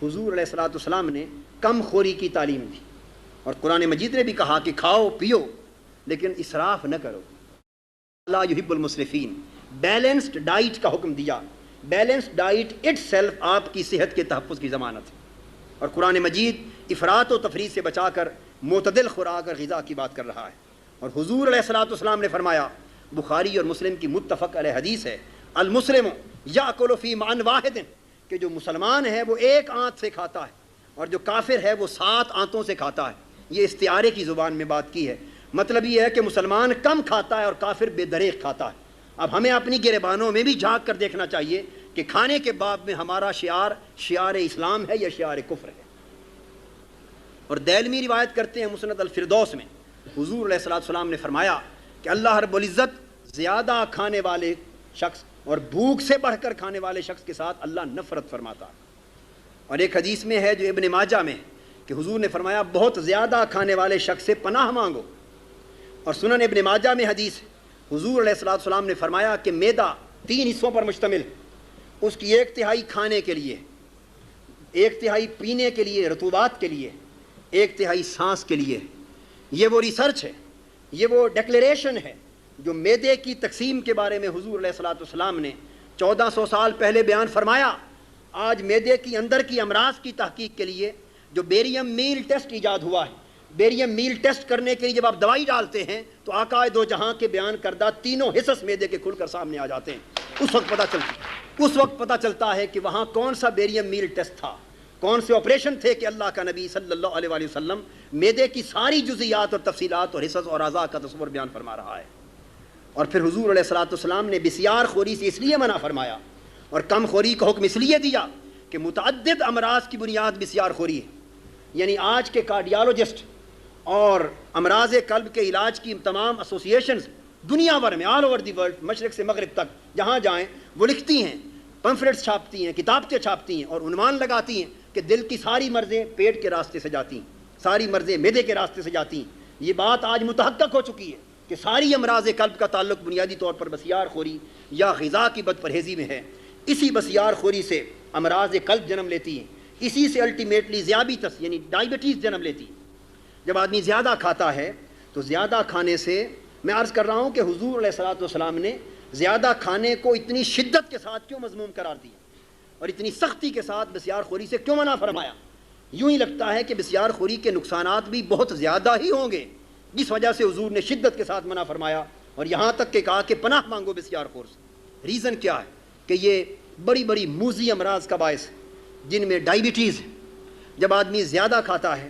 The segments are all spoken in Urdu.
حضور علیہ الصلوۃ والسلام نے کم خوری کی تعلیم دی، اور قرآن مجید نے بھی کہا کہ کھاؤ پیو لیکن اسراف نہ کرو، لا یحب المسرفین، بیلنسڈ ڈائٹ کا حکم دیا۔ بیلنسڈ ڈائٹ اٹ سیلف آپ کی صحت کے تحفظ کی ضمانت ہے، اور قرآن مجید افراط و تفریط سے بچا کر معتدل خوراک اور غذا کی بات کر رہا ہے۔ اور حضور علیہ الصلوۃ والسلام نے فرمایا، بخاری اور مسلم کی متفق علیہ حدیث ہے، المسلم یاکل فی معن واحد، کہ جو مسلمان ہے وہ ایک آنت سے کھاتا ہے اور جو کافر ہے وہ 7 آنتوں سے کھاتا ہے۔ یہ استعارے کی زبان میں بات کی ہے، مطلب یہ ہے کہ مسلمان کم کھاتا ہے اور کافر بے دریغ کھاتا ہے۔ اب ہمیں اپنی گریبانوں میں بھی جھانک کر دیکھنا چاہیے کہ کھانے کے باب میں ہمارا شعار اسلام ہے یا شعار کفر ہے۔ اور دیلمی روایت کرتے ہیں مسند الفردوس میں، حضور علیہ الصلوۃ والسلام نے فرمایا کہ اللہ رب العزت زیادہ کھانے والے شخص اور بھوک سے بڑھ کر کھانے والے شخص کے ساتھ اللہ نفرت فرماتا ہے۔ اور ایک حدیث میں ہے جو ابن ماجہ میں کہ حضور نے فرمایا بہت زیادہ کھانے والے شخص سے پناہ مانگو۔ اور سنن ابن ماجہ میں حدیث حضور علیہ الصلوۃ والسلام نے فرمایا کہ معدہ 3 حصوں پر مشتمل، اس کی 1/3 کھانے کے لیے، 1/3 پینے کے لیے رطوبات کے لیے، 1/3 سانس کے لیے۔ یہ وہ ریسرچ ہے، یہ وہ ڈکلیریشن ہے جو معدے کی تقسیم کے بارے میں حضور علیہ الصلوۃ والسلام نے 1400 سال پہلے بیان فرمایا۔ آج معدے کی اندر کی امراض کی تحقیق کے لیے جو بیریم میل ٹیسٹ ایجاد ہوا ہے، بیریم میل ٹیسٹ کرنے کے لیے جب آپ دوائی ڈالتے ہیں تو آقا دو جہاں کے بیان کردہ تینوں حصص معدے کے کھل کر سامنے آ جاتے ہیں۔ اس وقت پتہ چلتا ہے کہ وہاں کون سا بیریم میل ٹیسٹ تھا، کون سے آپریشن تھے کہ اللہ کا نبی صلی اللہ علیہ وآلہ وسلم معدے کی ساری جزیات اور تفصیلات اور حصص اور اعضاء کا تصور بیان فرما رہا ہے۔ اور پھر حضور علیہ الصلوۃ والسلام نے بسیار خوری سے اس لیے منع فرمایا اور کم خوری کا حکم اس لیے دیا کہ متعدد امراض کی بنیاد بسیار خوری ہے۔ یعنی آج کے کارڈیالوجسٹ اور امراض قلب کے علاج کی تمام ایسوسیشنز دنیا بھر میں آل اوور دی ورلڈ، مشرق سے مغرب تک جہاں جائیں وہ لکھتی ہیں، پمفلٹس چھاپتی ہیں، کتابیں چھاپتی ہیں اور عنوان لگاتی ہیں کہ دل کی ساری مرضیں پیٹ کے راستے سے جاتی ہیں، ساری مرضیں معدے کے راستے سے جاتی ہیں۔ یہ بات آج متحقق ہو چکی ہے کہ ساری امراض قلب کا تعلق بنیادی طور پر بسیار خوری یا غذا کی بد پرہیزی میں ہے۔ اسی بسیار خوری سے امراض قلب جنم لیتی ہیں، اسی سے الٹیمیٹلی ذیابیطس یعنی ڈائبٹیز جنم لیتی ہے۔ جب آدمی زیادہ کھاتا ہے تو زیادہ کھانے سے، میں عرض کر رہا ہوں کہ حضور علیہ الصلوۃ والسلام نے زیادہ کھانے کو اتنی شدت کے ساتھ کیوں مذموم قرار دیا اور اتنی سختی کے ساتھ بسیار خوری سے کیوں منع فرمایا؟ یوں ہی لگتا ہے کہ بسیار خوری کے نقصانات بھی بہت زیادہ ہی ہوں گے، جس وجہ سے حضور نے شدت کے ساتھ منع فرمایا اور یہاں تک کہ کہا کہ پناہ مانگو بسیار خور سے۔ ریزن کیا ہے کہ یہ بڑی بڑی موذی امراض کا باعث ہے، جن میں ڈائبٹیز ہے۔ جب آدمی زیادہ کھاتا ہے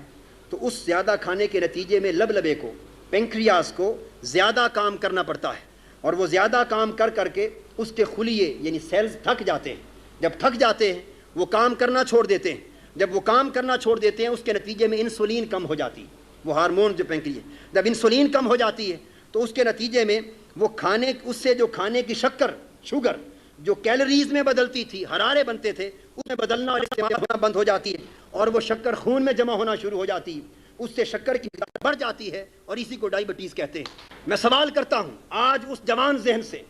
تو اس زیادہ کھانے کے نتیجے میں لبلبے کو، پینکریاس کو زیادہ کام کرنا پڑتا ہے، اور وہ زیادہ کام کر کر کے اس کے خلیے یعنی سیلز تھک جاتے ہیں۔ جب تھک جاتے ہیں وہ کام کرنا چھوڑ دیتے ہیں، جب وہ کام کرنا چھوڑ دیتے ہیں اس کے نتیجے میں انسولین کم ہو جاتی ہے، وہ ہارمون جو پینکریاس، جب انسولین کم ہو جاتی ہے تو اس کے نتیجے میں وہ اس سے جو کھانے کی شوگر جو کیلوریز میں بدلتی تھی، حرارے بنتے تھے، اس میں بدلنا اور استعمال ہونا بند ہو جاتی ہے اور وہ شکر خون میں جمع ہونا شروع ہو جاتی ہے، اس سے شکر کی مقدار بڑھ جاتی ہے اور اسی کو ڈائبٹیز کہتے ہیں۔ میں سوال کرتا ہوں آج اس جوان ذہن سے،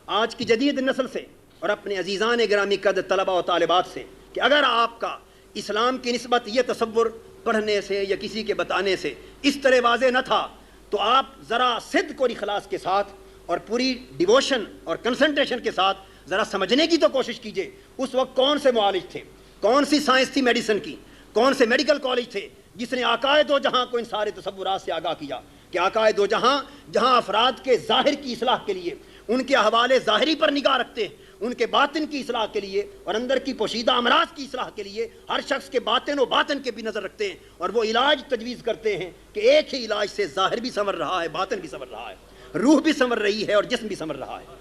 آج کی جدید نسل سے اور اپنے عزیزان گرامی قدر طلباء و طالبات سے کہ اگر آپ کا اسلام کی نسبت یہ تصور پڑھنے سے یا کسی کے بتانے سے اس طرح واضح نہ تھا تو آپ ذرا صدق اور اخلاص کے ساتھ اور پوری ڈیووشن اور کنسنٹریشن کے ساتھ ذرا سمجھنے کی تو کوشش کیجئے اس وقت کون سے معالج تھے، کون سی سائنس تھی میڈیسن کی، کون سے میڈیکل کالج تھے جس نے آقائے دو جہاں کو ان سارے تصورات سے آگاہ کیا کہ آقائے دو جہاں جہاں افراد کے ظاہر کی اصلاح کے لیے ان کے احوال ظاہری پر نگاہ رکھتے ہیں، ان کے باطن کی اصلاح کے لیے اور اندر کی پوشیدہ امراض کی اصلاح کے لیے ہر شخص کے باطن و باطن کے بھی نظر رکھتے ہیں اور وہ علاج تجویز کرتے ہیں کہ ایک ہی علاج سے ظاہر بھی سنور رہا ہے، باطن بھی سنور رہا ہے، روح بھی سنور رہی ہے اور جسم بھی سنور رہا ہے۔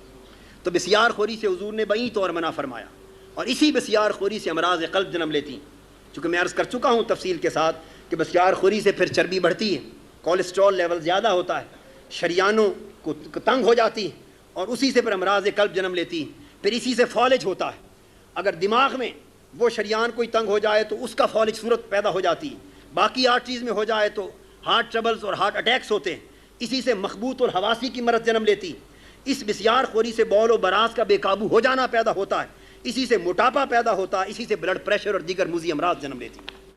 تو بسیار خوری سے حضور نے بئی طور منع فرمایا اور اسی بسیار خوری سے امراض قلب جنم لیتی ہیں۔ چونکہ میں عرض کر چکا ہوں تفصیل کے ساتھ کہ بسیار خوری سے پھر چربی بڑھتی ہے، کولیسٹرول لیول زیادہ ہوتا ہے، شریانوں کو تنگ ہو جاتی ہے اور اسی سے پھر امراض قلب جنم لیتی ہے۔ پھر اسی سے فالج ہوتا ہے، اگر دماغ میں وہ شریان کوئی تنگ ہو جائے تو اس کا فالج صورت پیدا ہو جاتی ہے، باقی آرٹریز میں ہو جائے تو ہارٹ ٹربلز اور ہارٹ اٹیکس ہوتے ہیں، اسی سے مخبوط اور حواسی کی مرض جنم لیتی ہے۔ اس بسیار خوری سے بول و براز کا بے قابو ہو جانا پیدا ہوتا ہے، اسی سے موٹاپا پیدا ہوتا، اسی سے بلڈ پریشر اور دیگر موذی امراض جنم لیتی۔